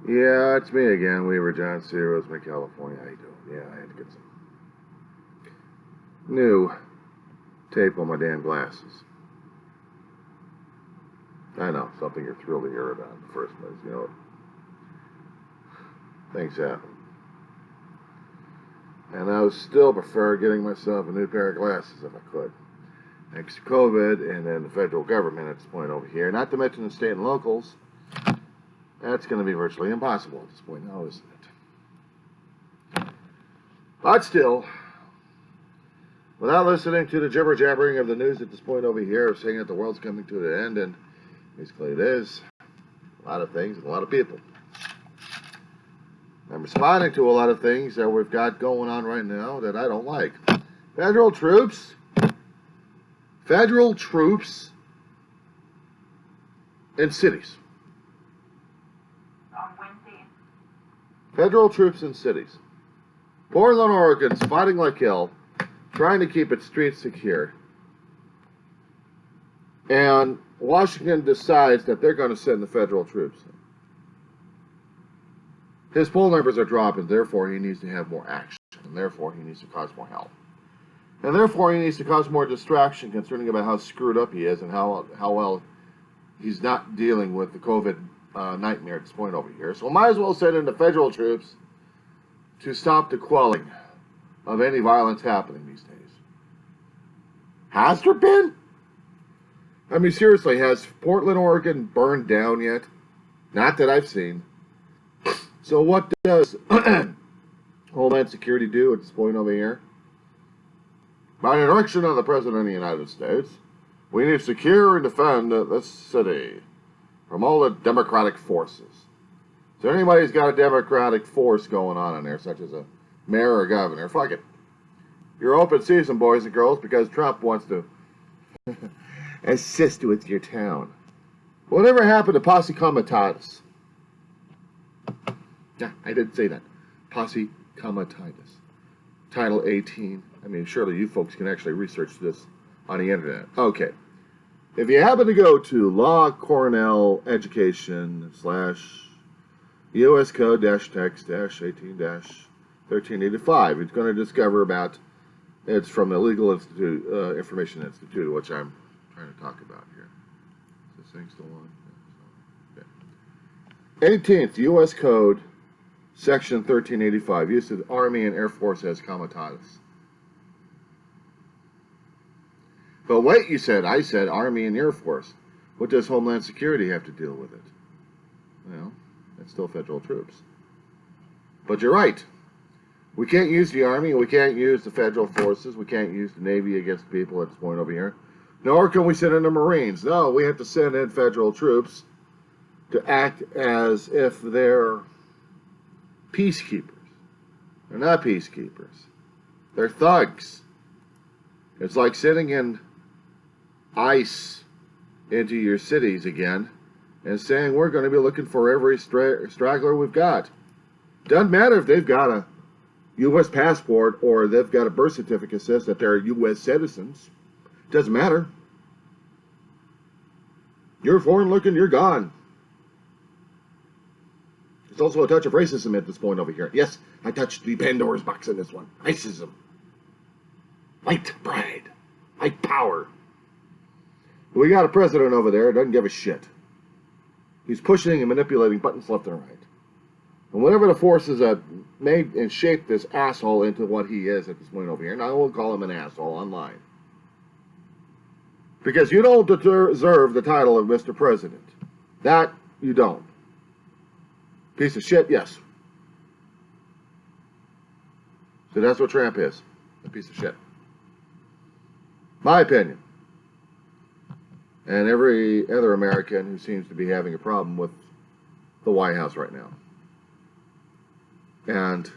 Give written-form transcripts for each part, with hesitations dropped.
Yeah, it's me again, Weaver John, City Rosemary, California. How you doing? Yeah, I had to get some new tape on my damn glasses. I know, something you're thrilled to hear about in the first place. You know, things happen. And I would still prefer getting myself a new pair of glasses if I could. Thanks to COVID and then the federal government at this point over here, not to mention the state and locals, that's going to be virtually impossible at this point now, isn't it? But still, without listening to the jibber-jabbering of the news at this point over here, saying that the world's coming to an end, and basically it is, a lot of things and a lot of people. I'm responding to a lot of things that we've got going on right now that I don't like. Federal troops in cities. On Wednesday. Federal troops in cities. Portland, Oregon's fighting like hell, trying to keep its streets secure. And Washington decides that they're going to send the federal troops in. His poll numbers are dropping, therefore he needs to have more action, and therefore he needs to cause more help. And therefore he needs to cause more distraction concerning about how screwed up he is and how well he's not dealing with the COVID nightmare at this point over here. So might as well send in the federal troops to stop the quelling of any violence happening these days. Has there been? I mean, seriously, has Portland, Oregon burned down yet? Not that I've seen. So what does Homeland Security do at this point over here? By the direction of the President of the United States, we need to secure and defend this city from all the democratic forces. So anybody's got a democratic force going on in there, such as a mayor or governor, fuck it. You're open season, boys and girls, because Trump wants to assist with your town. Whatever happened to Posse Comitatus? Yeah, I did say that. Posse Comitatus. Title 18. I mean, surely you folks can actually research this on the internet. Okay. If you happen to go to Law Cornell Education / US Code -Text -18-1385, it's going to discover about, it's from the Legal Institute, Information Institute, which I'm trying to talk about here. Is this thing still on? Yeah. 18th US Code, Section 1385, use of the Army and Air Force as comitatus. But wait, you said, I said Army and Air Force. What does Homeland Security have to deal with it? Well, it's still federal troops. But you're right. We can't use the Army, we can't use the federal forces, we can't use the Navy against people at this point over here. Nor can we send in the Marines. No, we have to send in federal troops to act as if they're peacekeepers. They're not peacekeepers. They're thugs. It's like sending in ICE into your cities again and saying we're going to be looking for every straggler we've got. Doesn't matter if they've got a U.S. passport or they've got a birth certificate that says that they're U.S. citizens. Doesn't matter. You're foreign looking, you're gone. There's also a touch of racism at this point over here. Yes, I touched the Pandora's box in this one. Racism. White pride. White power. We got a president over there who doesn't give a shit. He's pushing and manipulating buttons left and right. And whatever the forces that made and shaped this asshole into what he is at this point over here, and I won't call him an asshole online. Because you don't deserve the title of Mr. President. That you don't. Piece of shit, yes. So that's what Trump is. A piece of shit. My opinion. And every other American who seems to be having a problem with the White House right now. And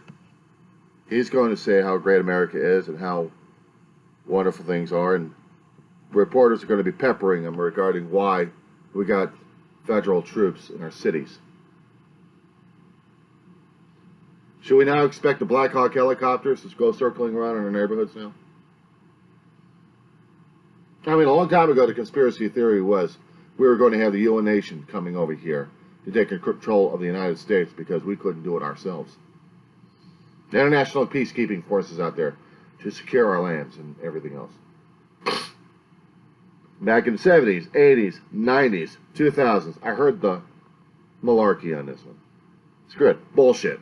he's going to say how great America is and how wonderful things are. And reporters are going to be peppering him regarding why we got federal troops in our cities. Should we now expect the Black Hawk helicopters to go circling around in our neighborhoods now? I mean, a long time ago, the conspiracy theory was we were going to have the UN nation coming over here to take control of the United States because we couldn't do it ourselves. The international peacekeeping forces out there to secure our lands and everything else. Back in the 70s, 80s, 90s, 2000s, I heard the malarkey on this one. Screw it. Bullshit.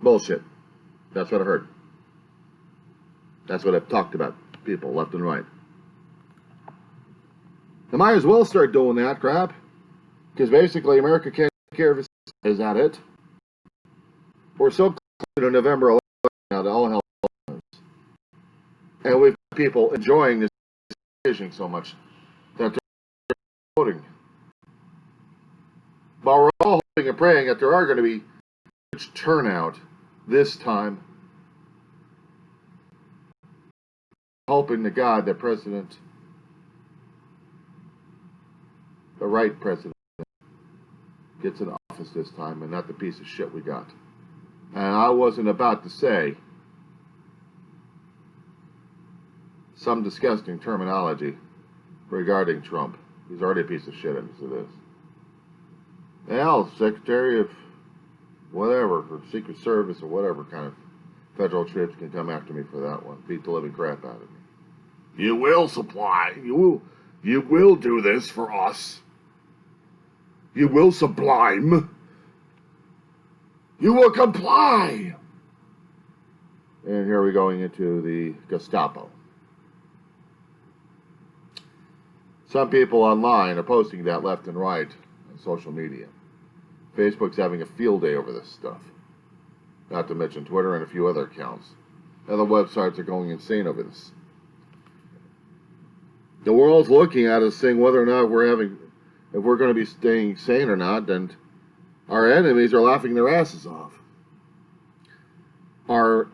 Bullshit. That's what I heard. That's what I've talked about, people left and right. They might as well start doing that crap, because basically America can't take care of itself. Is that it? We're so close to November 11th now that all hell is. And we've got people enjoying this decision so much that they're voting. But we're all hoping and praying that there are going to be huge turnout this time. Hoping to God that the right president, gets in office this time and not the piece of shit we got. And I wasn't about to say some disgusting terminology regarding Trump. He's already a piece of shit as it is. Hell, Secretary of whatever, or Secret Service or whatever kind of federal troops can come after me for that one. Beat the living crap out of me. You will supply. You will do this for us. You will sublime. You will comply. And here we're going into the Gestapo. Some people online are posting that left and right on social media. Facebook's having a field day over this stuff. Not to mention Twitter and a few other accounts. Other websites are going insane over this. The world's looking at us saying whether or not if we're going to be staying sane or not, and our enemies are laughing their asses off. Our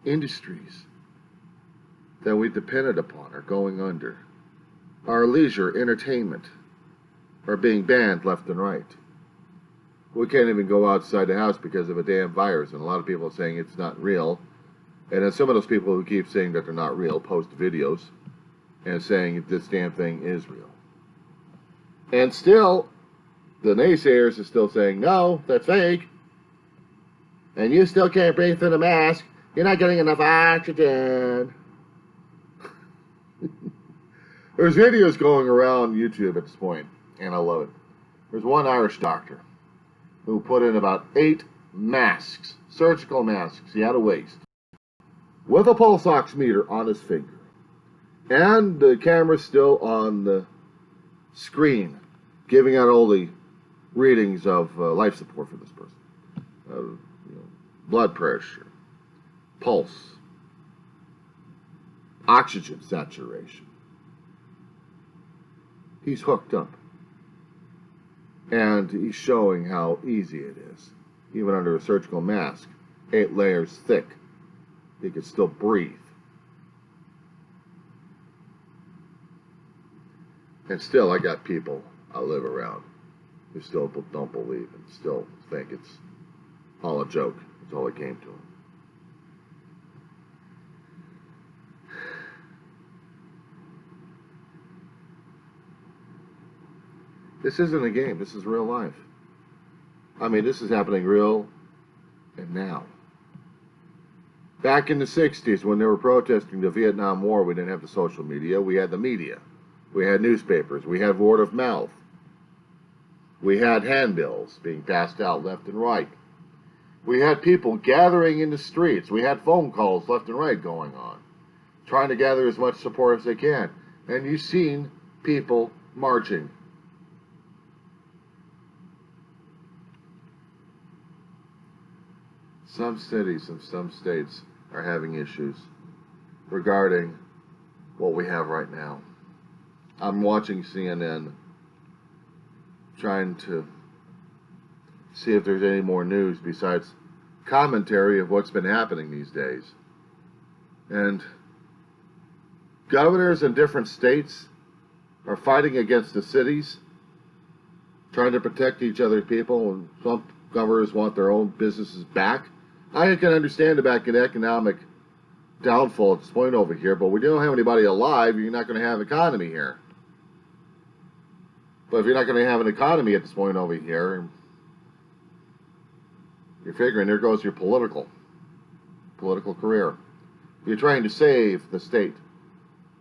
industries that we depended upon are going under. Our leisure, entertainment, are being banned left and right. We can't even go outside the house because of a damn virus, and a lot of people are saying it's not real. And then some of those people who keep saying that they're not real post videos and saying this damn thing is real. And still, the naysayers are still saying, no, that's fake. And you still can't breathe through the mask. You're not getting enough oxygen. There's videos going around YouTube at this point, and I love it. There's one Irish doctor who put in about 8 masks, surgical masks, he had a waist, with a pulse oximeter on his finger. And the camera's still on the screen, giving out all the readings of life support for this person. Blood pressure, pulse, oxygen saturation. He's hooked up. And he's showing how easy it is. Even under a surgical mask, 8 layers thick, he can still breathe. And still, I got people I live around who still don't believe and still think it's all a joke. It's all it came to them. This isn't a game. This is real life. I mean, this is happening real and now. Back in the 60s, when they were protesting the Vietnam War, we didn't have the social media. We had the media. We had newspapers. We had word of mouth. We had handbills being passed out left and right. We had people gathering in the streets. We had phone calls left and right going on, trying to gather as much support as they can. And you've seen people marching. Some cities and some states are having issues regarding what we have right now. I'm watching CNN, trying to see if there's any more news besides commentary of what's been happening these days. And governors in different states are fighting against the cities, trying to protect each other's people, and some governors want their own businesses back. I can understand about an economic downfall at this point over here, but we don't have anybody alive, you're not going to have economy here. But if you're not going to have an economy at this point over here, you're figuring there goes your political career. You're trying to save the state.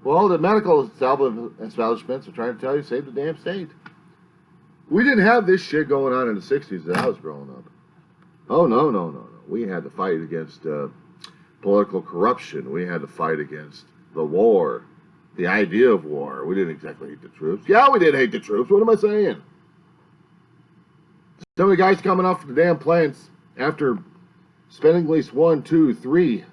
Well, the medical establishments are trying to tell you, save the damn state. We didn't have this shit going on in the 60s that I was growing up. Oh, no. We had to fight against political corruption. We had to fight against the war, the idea of war. We didn't exactly hate the troops. Yeah, we did hate the troops. What am I saying? Some of the guys coming off the damn planes after spending at least 1, 2, 3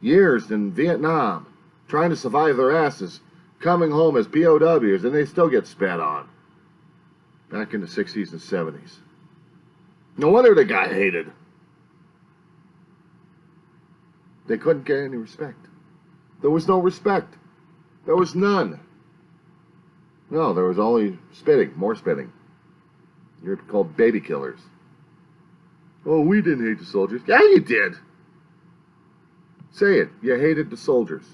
years in Vietnam, trying to survive their asses, coming home as POWs, and they still get spat on. Back in the 60s and 70s. No wonder the guy hated. They couldn't get any respect. There was no respect. There was none. No, there was only spitting, more spitting. You're called baby killers. Oh, we didn't hate the soldiers. Yeah, you did. Say it. You hated the soldiers.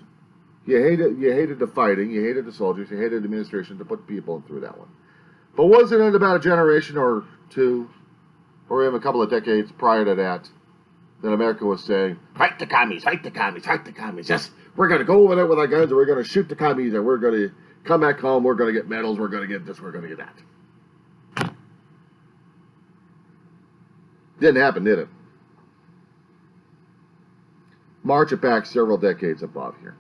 You hated the fighting. You hated the soldiers. You hated the administration to put people through that one. But wasn't it about a generation or two, or even a couple of decades prior to that, that America was saying, fight the commies, fight the commies, fight the commies. Yes, we're going to go over there with our guns, and we're going to shoot the commies, and we're going to come back home, we're going to get medals, we're going to get this, we're going to get that. Didn't happen, did it? March it back several decades above here.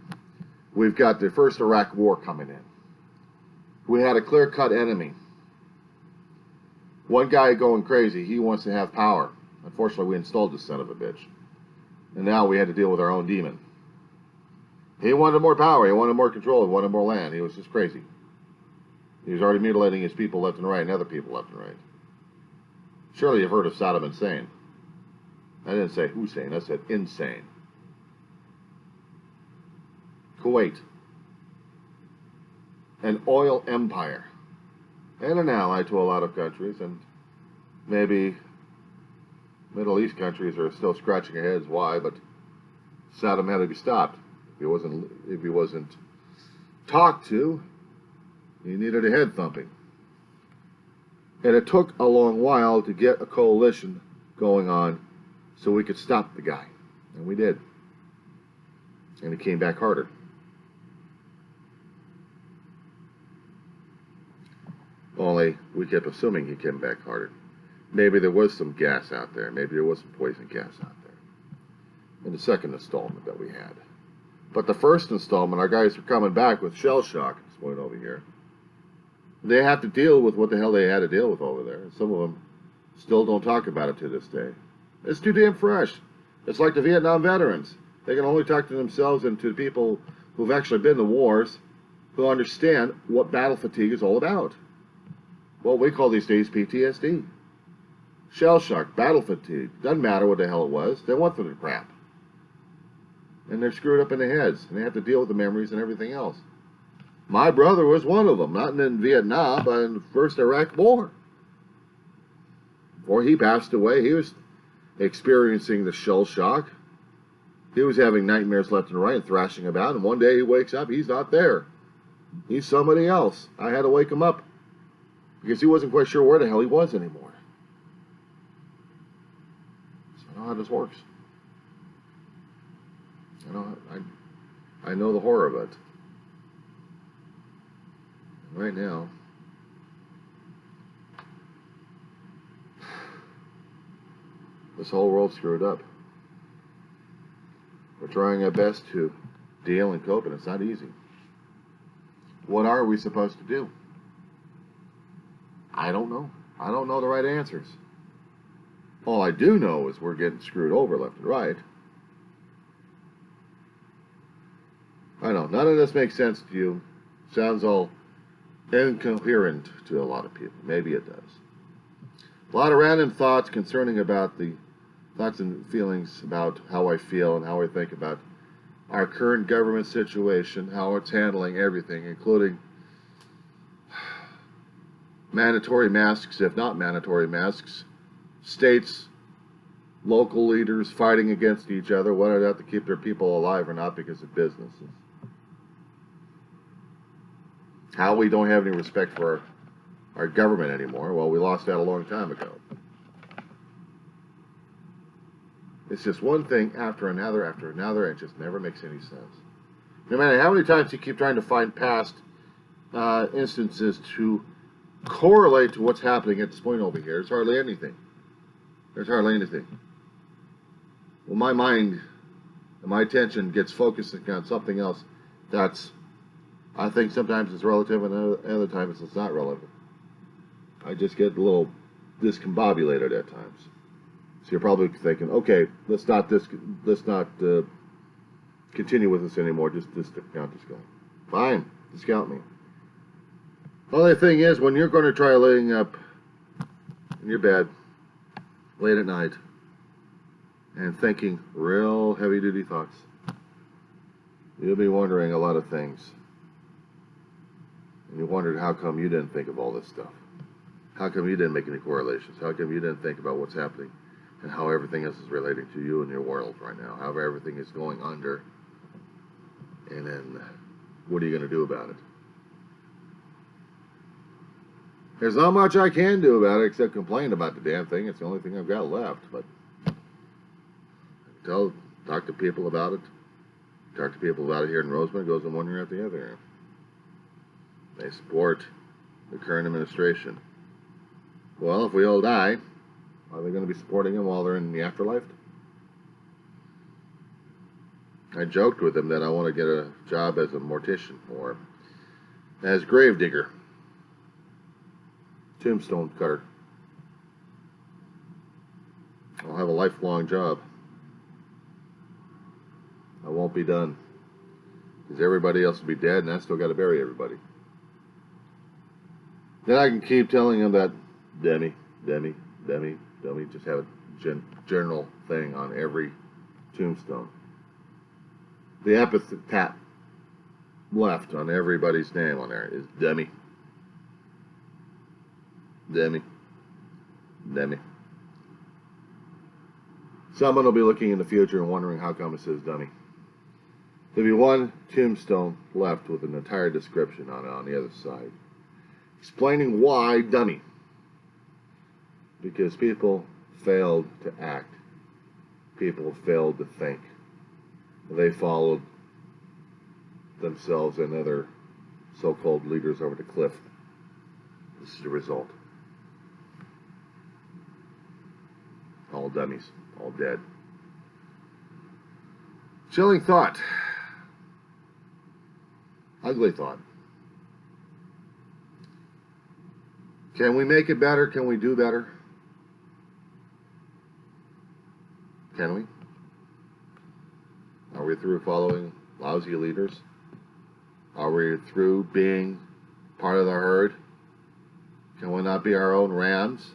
We've got the first Iraq War coming in. We had a clear-cut enemy. One guy going crazy, he wants to have power. Unfortunately, we installed this son of a bitch. And now we had to deal with our own demon. He wanted more power, he wanted more control, he wanted more land. He was just crazy. He was already mutilating his people left and right and other people left and right. Surely you've heard of Saddam Hussein. I didn't say Hussein, I said insane. Kuwait. An oil empire. And an ally to a lot of countries, and maybe Middle East countries are still scratching their heads why, but Saddam had to be stopped. If he wasn't talked to, he needed a head thumping. And it took a long while to get a coalition going on so we could stop the guy. And we did. And he came back harder. Only we kept assuming he came back harder. Maybe there was some gas out there. Maybe there was some poison gas out there. In the second installment that we had. But the first installment, our guys were coming back with shell shock at this point over here. They have to deal with what the hell they had to deal with over there. Some of them still don't talk about it to this day. It's too damn fresh. It's like the Vietnam veterans. They can only talk to themselves and to the people who've actually been in the wars, who understand what battle fatigue is all about. What we call these days PTSD. Shell shock, battle fatigue. Doesn't matter what the hell it was. They went through the crap. And they're screwed up in their heads. And they have to deal with the memories and everything else. My brother was one of them. Not in Vietnam, but in the first Iraq War. Before he passed away, he was experiencing the shell shock. He was having nightmares left and right and thrashing about. And one day he wakes up, he's not there. He's somebody else. I had to wake him up. Because he wasn't quite sure where the hell he was anymore. So I know how this works. I know the horror of it. And right now, this whole world's screwed up. We're trying our best to deal and cope, and it's not easy. What are we supposed to do? I don't know. I don't know the right answers. All I do know is we're getting screwed over left and right. I know, none of this makes sense to you. Sounds all incoherent to a lot of people. Maybe it does. A lot of random thoughts concerning about the thoughts and feelings about how I feel and how I think about our current government situation, how it's handling everything, including mandatory masks, if not mandatory masks, states, local leaders fighting against each other, whether they have to keep their people alive or not because of businesses. How we don't have any respect for our government anymore. Well, we lost that a long time ago. It's just one thing after another, and it just never makes any sense. No matter how many times you keep trying to find past instances to correlate to what's happening at this point over here, there's hardly anything. There's hardly anything. Well, my mind and my attention gets focused on something else that's, I think sometimes it's relative and other times it's not relevant. I just get a little discombobulated at times. So you're probably thinking, okay, let's not continue with this anymore. Just discount this guy. Fine, discount me. Only thing is, when you're going to try laying up in your bed late at night and thinking real heavy-duty thoughts, you'll be wondering a lot of things. And you wondered how come you didn't think of all this stuff. How come you didn't make any correlations? How come you didn't think about what's happening and how everything else is relating to you and your world right now? How everything is going under. And then what are you going to do about it? There's not much I can do about it except complain about the damn thing. It's the only thing I've got left. But talk to people about it. Talk to people about it here in Roseman. It goes in one ear out the other ear. They support the current administration. Well, if we all die, are they going to be supporting them while they're in the afterlife? I joked with them that I want to get a job as a mortician or as gravedigger, tombstone cutter. I'll have a lifelong job. I won't be done because everybody else will be dead and I still got to bury everybody. Then I can keep telling them that Demi, just have a general thing on every tombstone. The epithet left on everybody's name on there is Demi. Someone will be looking in the future and wondering how come it says dummy. There'll be one tombstone left with an entire description on it on the other side, explaining why dummy. Because people failed to act. People failed to think. They followed themselves and other so-called leaders over the cliff. This is the result. All dummies, all dead. Chilling thought. Ugly thought. Can we make it better? Can we do better? Can we? Are we through following lousy leaders? Are we through being part of the herd? Can we not be our own rams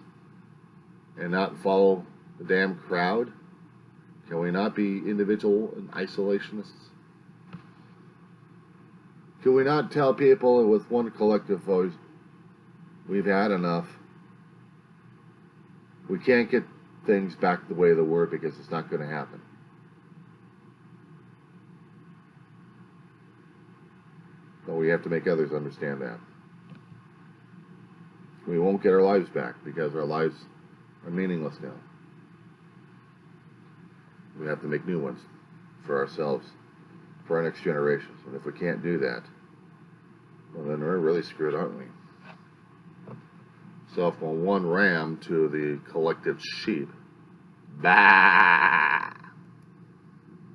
and not follow the damn crowd? Can we not be individual and isolationists? Can we not tell people with one collective voice, we've had enough? We can't get things back the way they were because it's not going to happen. But we have to make others understand that. We won't get our lives back because our lives are meaningless now. We have to make new ones for ourselves, for our next generations. And if we can't do that, well, then we're really screwed, aren't we? So from one ram to the collective sheep, bah!